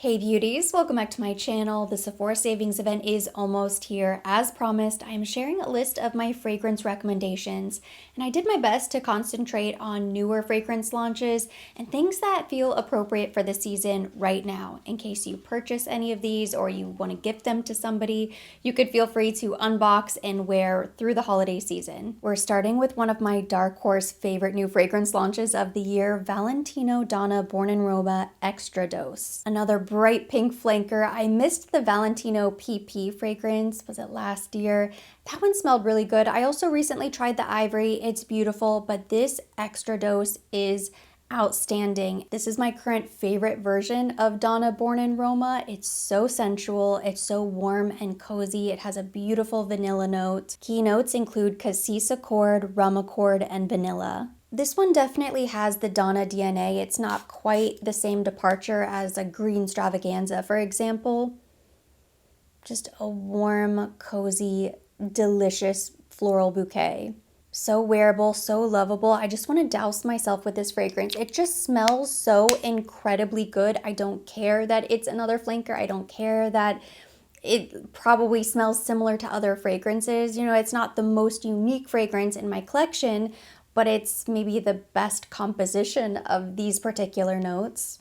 Hey beauties, welcome back to my channel. The Sephora savings event is almost here. As promised, I am sharing a list of my fragrance recommendations, and I did my best to concentrate on newer fragrance launches and things that feel appropriate for the season right now. In case you purchase any of these or you want to gift them to somebody, you could feel free to unbox and wear through the holiday season. We're starting with one of my dark horse favorite new fragrance launches of the year, Valentino Donna Born in Roma Extra Dose. Another bright pink flanker. I missed the Valentino PP fragrance. Was it last year? That one smelled really good. I also recently tried the Ivory. It's beautiful, but this Extra Dose is outstanding. This is my current favorite version of Donna Born in Roma. It's so sensual, it's so warm and cozy. It has a beautiful vanilla note. Key notes include cassis accord, rum accord, and vanilla. This one definitely has the Donna DNA. It's not quite the same departure as a green extravaganza, for example. Just a warm, cozy, delicious floral bouquet. So wearable, so lovable. I just want to douse myself with this fragrance. It just smells so incredibly good. I don't care that it's another flanker. I don't care that it probably smells similar to other fragrances. You know, it's not the most unique fragrance in my collection, but it's maybe the best composition of these particular notes.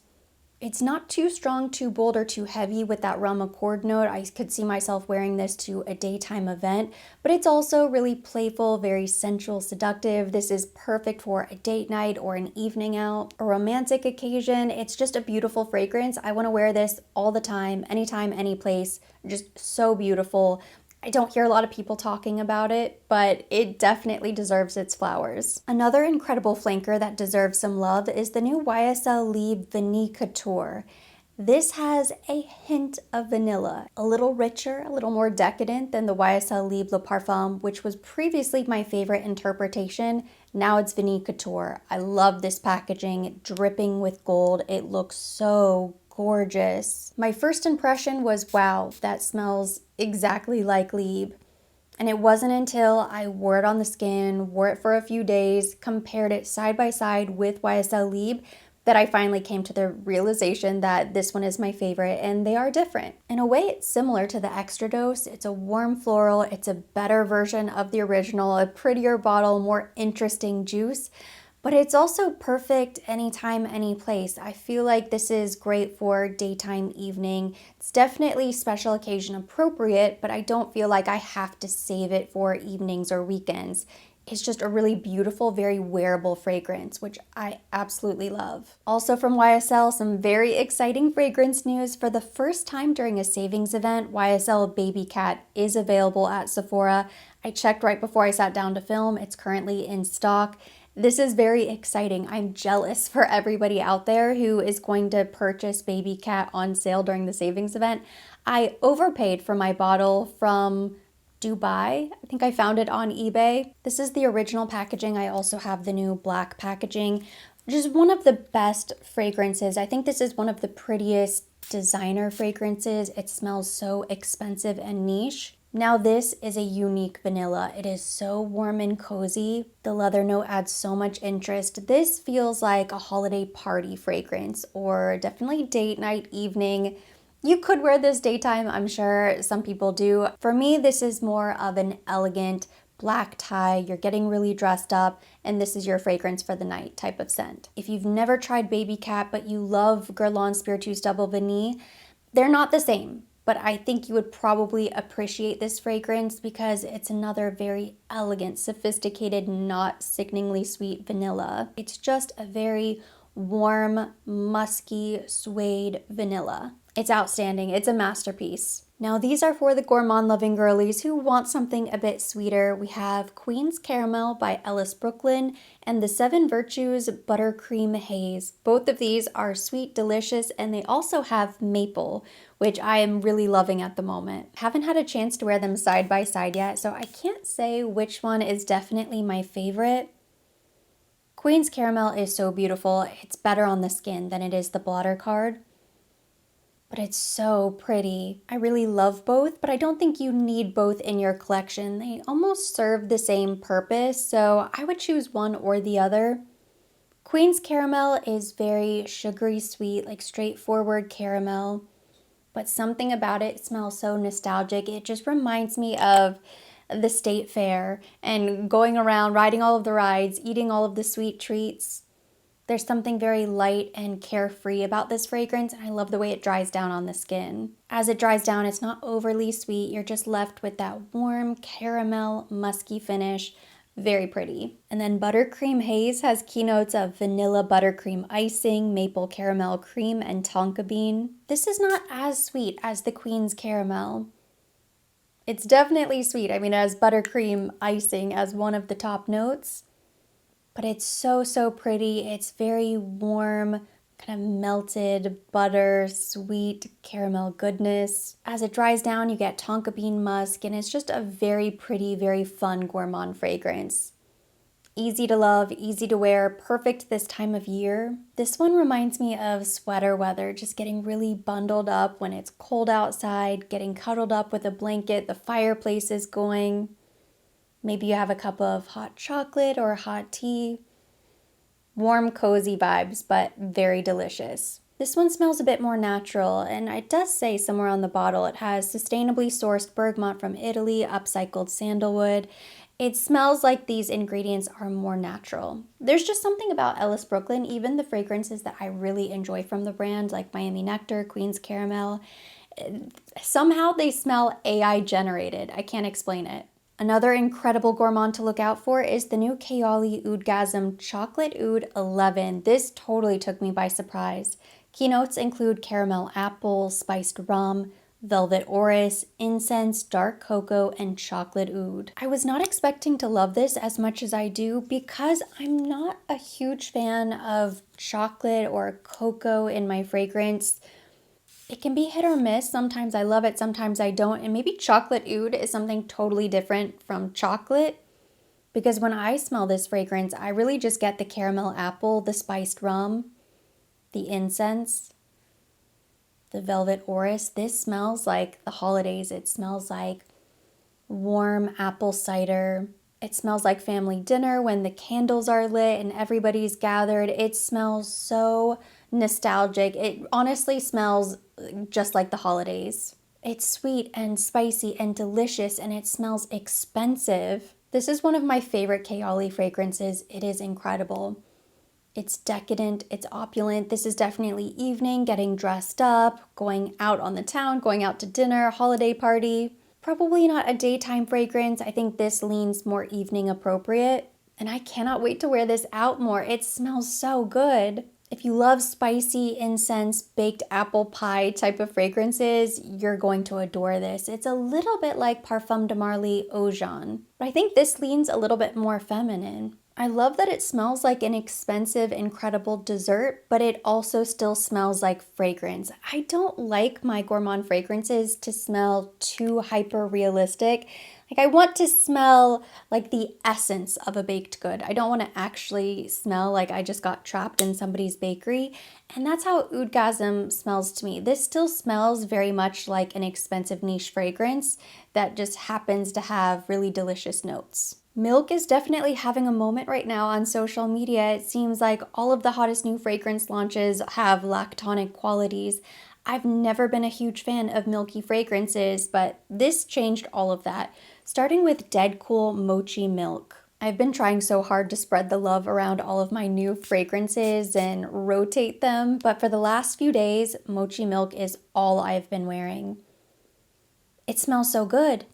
It's not too strong, too bold, or too heavy with that rum accord note. I could see myself wearing this to a daytime event, but it's also really playful, very sensual, seductive. This is perfect for a date night or an evening out, a romantic occasion. It's just a beautiful fragrance. I want to wear this all the time, anytime, any place. Just so beautiful. I don't hear a lot of people talking about it, but it definitely deserves its flowers. Another incredible flanker that deserves some love is the new YSL Vanille Couture. This has a hint of vanilla, a little richer, a little more decadent than the YSL Le Parfum, which was previously my favorite interpretation. Now it's Vanille Couture. I love this packaging, dripping with gold. It looks so gorgeous. My first impression was, wow, that smells exactly like Liebe. And it wasn't until I wore it on the skin, wore it for a few days, compared it side by side with YSL Liebe, that I finally came to the realization that this one is my favorite, and they are different. In a way, it's similar to the Extra Dose. It's a warm floral, it's a better version of the original, a prettier bottle, more interesting juice. But it's also perfect anytime, any place. I feel like this is great for daytime, evening. It's definitely special occasion appropriate, but I don't feel like I have to save it for evenings or weekends. It's just a really beautiful, very wearable fragrance, which I absolutely love. Also from YSL, some very exciting fragrance news. For the first time during a savings event, YSL Babycat is available at Sephora. I checked right before I sat down to film. It's currently in stock. This is very exciting. I'm jealous for everybody out there who is going to purchase Babycat on sale during the savings event. I overpaid for my bottle from Dubai. I think I found it on eBay. This is the original packaging. I also have the new black packaging, which is one of the best fragrances. I think this is one of the prettiest designer fragrances. It smells so expensive and niche. Now this is a unique vanilla. It is so warm and cozy. The leather note adds so much interest. This feels like a holiday party fragrance, or definitely date night, evening. You could wear this daytime, I'm sure some people do. For me, this is more of an elegant black tie. You're getting really dressed up, and this is your fragrance for the night type of scent. If you've never tried Babycat, but you love Guerlain Spiritueuse Double Vanille, they're not the same. But I think you would probably appreciate this fragrance because it's another very elegant, sophisticated, not sickeningly sweet vanilla. It's just a very warm, musky, suede vanilla. It's outstanding. It's a masterpiece. Now these are for the gourmand loving girlies who want something a bit sweeter. We have Queen's Caramel by Ellis Brooklyn and the Seven Virtues Buttercream Haze. Both of these are sweet, delicious, and they also have maple, which I am really loving at the moment. Haven't had a chance to wear them side by side yet, so I can't say which one is definitely my favorite. Queen's Caramel is so beautiful. It's better on the skin than it is the blotter card. But it's so pretty. I really love both, but I don't think you need both in your collection. They almost serve the same purpose, so I would choose one or the other. Queen's caramel is very sugary sweet, like straightforward caramel, but something about it smells so nostalgic. It just reminds me of the state fair and going around, riding all of the rides, eating all of the sweet treats. There's something very light and carefree about this fragrance, and I love the way it dries down on the skin. As it dries down, it's not overly sweet. You're just left with that warm caramel, musky finish. Very pretty. And then Buttercream Haze has keynotes of vanilla buttercream icing, maple caramel cream, and tonka bean. This is not as sweet as the Queen's caramel. It's definitely sweet. I mean, it has buttercream icing as one of the top notes. But it's so, so pretty. It's very warm, kind of melted butter, sweet caramel goodness. As it dries down, you get tonka bean musk, and it's just a very pretty, very fun gourmand fragrance. Easy to love, easy to wear, perfect this time of year. This one reminds me of sweater weather, just getting really bundled up when it's cold outside, getting cuddled up with a blanket, the fireplace is going. Maybe you have a cup of hot chocolate or hot tea. Warm, cozy vibes, but very delicious. This one smells a bit more natural, and it does say somewhere on the bottle it has sustainably sourced bergamot from Italy, upcycled sandalwood. It smells like these ingredients are more natural. There's just something about Ellis Brooklyn, even the fragrances that I really enjoy from the brand, like Miami Nectar, Queen's Caramel, somehow they smell AI generated. I can't explain it. Another incredible gourmand to look out for is the new Kayali Oudgasm Chocolate Oud 11. This totally took me by surprise. Keynotes include caramel apple, spiced rum, velvet orris, incense, dark cocoa, and chocolate oud. I was not expecting to love this as much as I do because I'm not a huge fan of chocolate or cocoa in my fragrance. It can be hit or miss. Sometimes I love it, sometimes I don't. And maybe chocolate oud is something totally different from chocolate, because when I smell this fragrance, I really just get the caramel apple, the spiced rum, the incense, the velvet orris. This smells like the holidays. It smells like warm apple cider. It smells like family dinner when the candles are lit and everybody's gathered. It smells so nostalgic. It honestly smells just like the holidays. It's sweet and spicy and delicious, and it smells expensive. This is one of my favorite Kayali fragrances. It is incredible. It's decadent, it's opulent. This is definitely evening, getting dressed up, going out on the town, going out to dinner, holiday party. Probably not a daytime fragrance. I think this leans more evening appropriate. And I cannot wait to wear this out more. It smells so good. If you love spicy incense, baked apple pie type of fragrances, you're going to adore this. It's a little bit like Parfum de Marly Eau Jaune, but I think this leans a little bit more feminine. I love that it smells like an expensive, incredible dessert, but it also still smells like fragrance. I don't like my gourmand fragrances to smell too hyper realistic. Like, I want to smell like the essence of a baked good. I don't want to actually smell like I just got trapped in somebody's bakery. And that's how Oudgasm smells to me. This still smells very much like an expensive niche fragrance that just happens to have really delicious notes. Milk is definitely having a moment right now on social media. It seems like all of the hottest new fragrance launches have lactonic qualities. I've never been a huge fan of milky fragrances, but this changed all of that, starting with Dead Cool Mochi Milk. I've been trying so hard to spread the love around all of my new fragrances and rotate them, but for the last few days, Mochi Milk is all I've been wearing. It smells so good.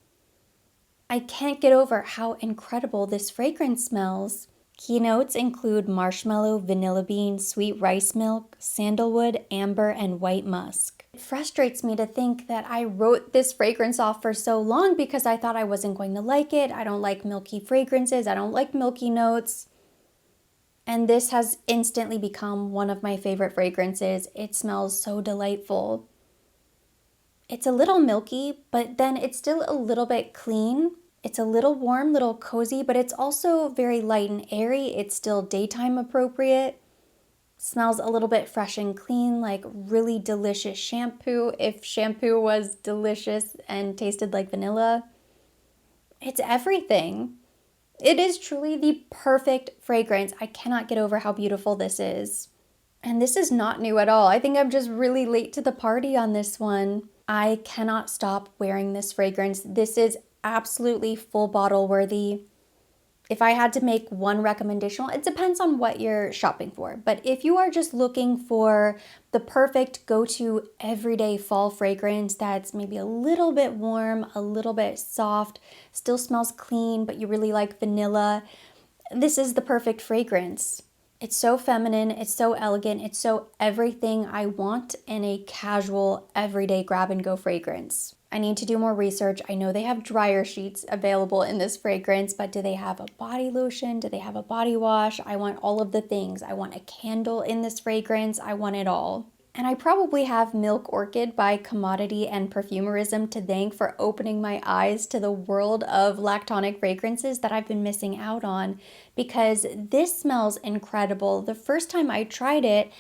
I can't get over how incredible this fragrance smells. Keynotes include marshmallow, vanilla bean, sweet rice milk, sandalwood, amber, and white musk. It frustrates me to think that I wrote this fragrance off for so long because I thought I wasn't going to like it. I don't like milky fragrances. I don't like milky notes. And this has instantly become one of my favorite fragrances. It smells so delightful. It's a little milky, but then it's still a little bit clean. It's a little warm, little cozy, but it's also very light and airy. It's still daytime appropriate. Smells a little bit fresh and clean, like really delicious shampoo, if shampoo was delicious and tasted like vanilla. It's everything. It is truly the perfect fragrance. I cannot get over how beautiful this is. And this is not new at all. I think I'm just really late to the party on this one. I cannot stop wearing this fragrance. This is absolutely full bottle worthy. If I had to make one recommendation, it depends on what you're shopping for. But if you are just looking for the perfect go-to everyday fall fragrance that's maybe a little bit warm, a little bit soft, still smells clean, but you really like vanilla, this is the perfect fragrance. It's so feminine, it's so elegant, it's so everything I want in a casual, everyday grab-and-go fragrance. I need to do more research. I know they have dryer sheets available in this fragrance, but do they have a body lotion? Do they have a body wash? I want all of the things. I want a candle in this fragrance. I want it all. And I probably have Milk Orchid by Commodity and Perfumerism to thank for opening my eyes to the world of lactonic fragrances that I've been missing out on, because this smells incredible. The first time I tried it,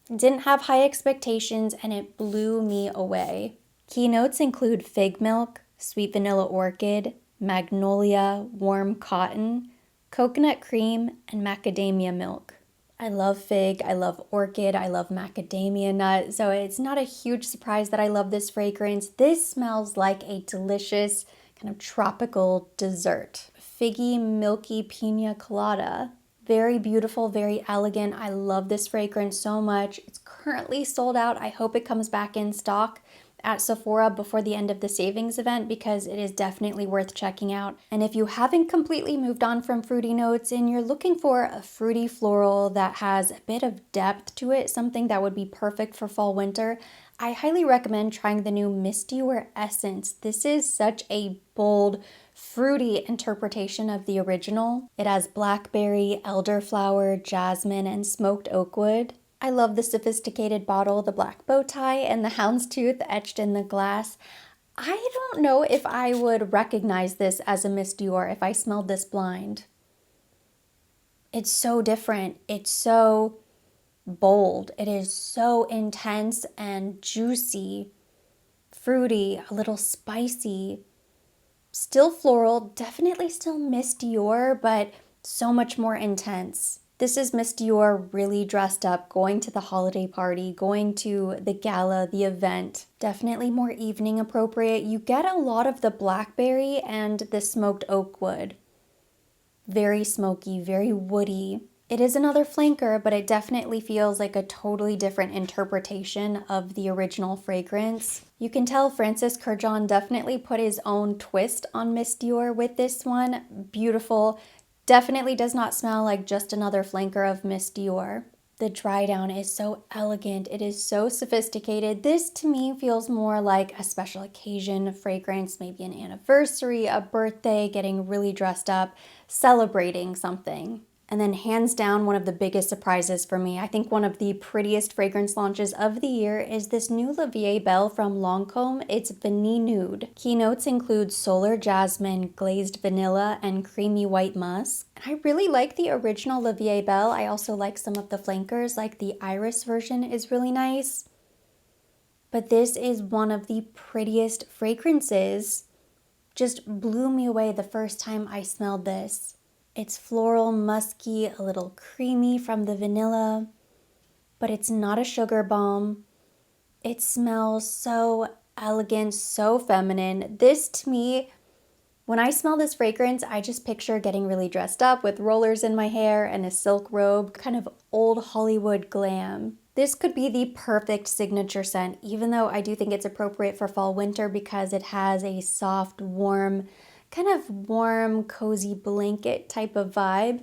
didn't have high expectations and it blew me away. Keynotes include fig milk, sweet vanilla orchid, magnolia, warm cotton, coconut cream, and macadamia milk. I love fig, I love orchid, I love macadamia nut, so it's not a huge surprise that I love this fragrance. This smells like a delicious kind of tropical dessert. Figgy, milky pina colada. Very beautiful, very elegant. I love this fragrance so much. It's currently sold out. I hope it comes back in stock at Sephora before the end of the savings event, because it is definitely worth checking out. And if you haven't completely moved on from fruity notes and you're looking for a fruity floral that has a bit of depth to it, something that would be perfect for fall winter, I highly recommend trying the new Miss Dior Essence. This is such a bold, fruity interpretation of the original. It has blackberry, elderflower, jasmine, and smoked oak wood. I love the sophisticated bottle, the black bow tie, and the houndstooth etched in the glass. I don't know if I would recognize this as a Miss Dior if I smelled this blind. It's so different. It's so bold. It is so intense and juicy, fruity, a little spicy, still floral, definitely still Miss Dior, but so much more intense. This is Miss Dior really dressed up, going to the holiday party, going to the gala, the event. Definitely more evening appropriate. You get a lot of the blackberry and the smoked oak wood. Very smoky, very woody. It is another flanker, but it definitely feels like a totally different interpretation of the original fragrance. You can tell Francis Kurkdjian definitely put his own twist on Miss Dior with this one. Beautiful. Definitely does not smell like just another flanker of Miss Dior. The dry down is so elegant. It is so sophisticated. This to me feels more like a special occasion fragrance, maybe an anniversary, a birthday, getting really dressed up, celebrating something. And then hands down, one of the biggest surprises for me, I think one of the prettiest fragrance launches of the year, is this new La Vie Belle from Lancome. It's Vanille Nude. Keynotes include solar jasmine, glazed vanilla, and creamy white musk. I really like the original La Vie Belle. I also like some of the flankers, like the iris version is really nice. But this is one of the prettiest fragrances. Just blew me away the first time I smelled this. It's floral, musky, a little creamy from the vanilla, but it's not a sugar bomb. It smells so elegant, so feminine. This to me, when I smell this fragrance, I just picture getting really dressed up with rollers in my hair and a silk robe, kind of old Hollywood glam. This could be the perfect signature scent, even though I do think it's appropriate for fall winter because it has a soft, warm, kind of warm, cozy blanket type of vibe.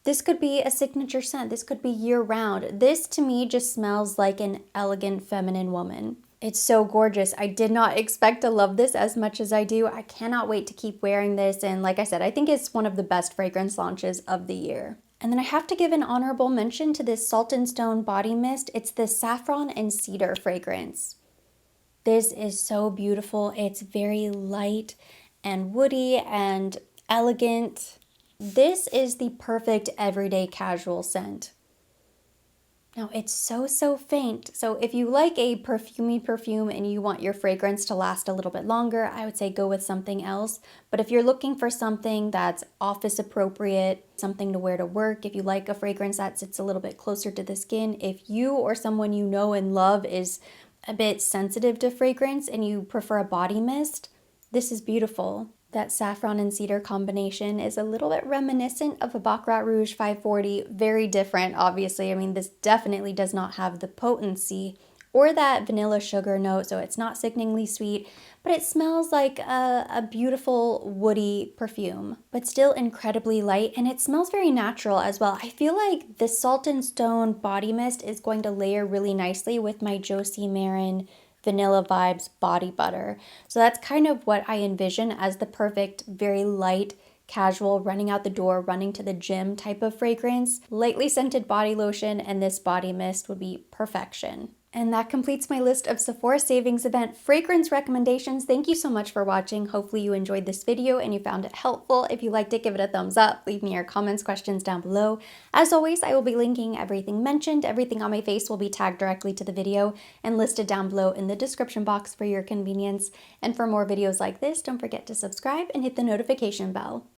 This could be a signature scent. This could be year-round. This, to me, just smells like an elegant feminine woman. It's so gorgeous. I did not expect to love this as much as I do. I cannot wait to keep wearing this. And like I said, I think it's one of the best fragrance launches of the year. And then I have to give an honorable mention to this Salt and Stone body mist. It's the saffron and cedar fragrance. This is so beautiful. It's very light and woody and elegant. This is the perfect everyday casual scent. Now it's so faint. So if you like a perfumey perfume and you want your fragrance to last a little bit longer, I would say go with something else. But if you're looking for something that's office appropriate, something to wear to work, if you like a fragrance that sits a little bit closer to the skin, if you or someone you know and love is a bit sensitive to fragrance and you prefer a body mist, this is beautiful. That saffron and cedar combination is a little bit reminiscent of a Baccarat Rouge 540. Very different, obviously. I mean, this definitely does not have the potency or that vanilla sugar note, so it's not sickeningly sweet, but it smells like a beautiful woody perfume, but still incredibly light, and it smells very natural as well. I feel like the Salt and Stone body mist is going to layer really nicely with my Josie Maran Vanilla Vibes body butter. So that's kind of what I envision as the perfect, very light, casual, running out the door, running to the gym type of fragrance. Lightly scented body lotion and this body mist would be perfection. And that completes my list of Sephora Savings Event fragrance recommendations. Thank you so much for watching. Hopefully you enjoyed this video and you found it helpful. If you liked it, give it a thumbs up. Leave me your comments, questions down below. As always, I will be linking everything mentioned. Everything on my face will be tagged directly to the video and listed down below in the description box for your convenience. And for more videos like this, don't forget to subscribe and hit the notification bell.